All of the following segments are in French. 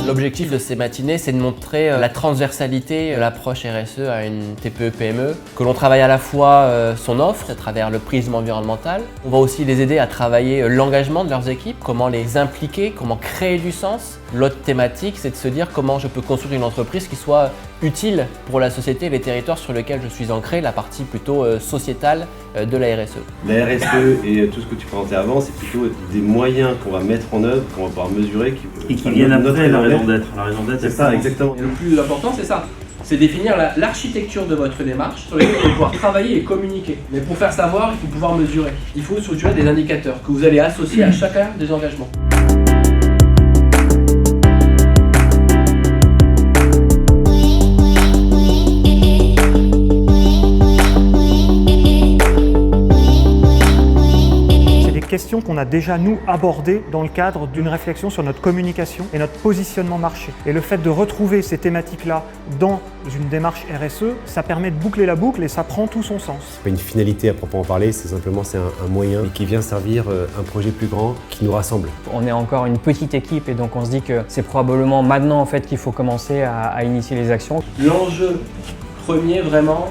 L'objectif de ces matinées, c'est de montrer la transversalité de l'approche RSE à une TPE-PME, que l'on travaille à la fois son offre à travers le prisme environnemental. On va aussi les aider à travailler l'engagement de leurs équipes, comment les impliquer, comment créer du sens. L'autre thématique, c'est de se dire comment je peux construire une entreprise qui soit utile pour la société et les territoires sur lesquels je suis ancré, la partie plutôt sociétale de la RSE. La RSE et tout ce que tu présentais avant, c'est plutôt des moyens qu'on va mettre en œuvre, qu'on va pouvoir mesurer. Et qui viennent après la raison d'être. La raison d'être, c'est ça, exactement. Et le plus important, c'est ça. C'est définir l'architecture de votre démarche sur laquelle vous allez pouvoir travailler et communiquer. Mais pour faire savoir, il faut pouvoir mesurer. Il faut structurer des indicateurs que vous allez associer à chacun des engagements. Questions qu'on a déjà nous abordées dans le cadre d'une réflexion sur notre communication et notre positionnement marché. Et le fait de retrouver ces thématiques-là dans une démarche RSE, ça permet de boucler la boucle et ça prend tout son sens. C'est pas une finalité à proprement parler, c'est simplement un moyen qui vient servir un projet plus grand qui nous rassemble. On est encore une petite équipe et donc on se dit que c'est probablement maintenant en fait qu'il faut commencer à initier les actions. L'enjeu premier vraiment,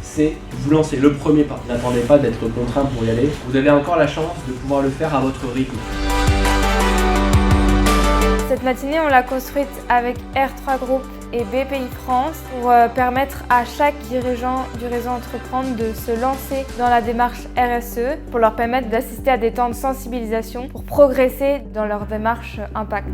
c'est vous lancer le premier pas. N'attendez pas d'être contraint pour y aller. Vous avez encore la chance de pouvoir le faire à votre rythme. Cette matinée, on l'a construite avec R3 Group et BPI France pour permettre à chaque dirigeant du réseau Entreprendre de se lancer dans la démarche RSE, pour leur permettre d'assister à des temps de sensibilisation pour progresser dans leur démarche impact.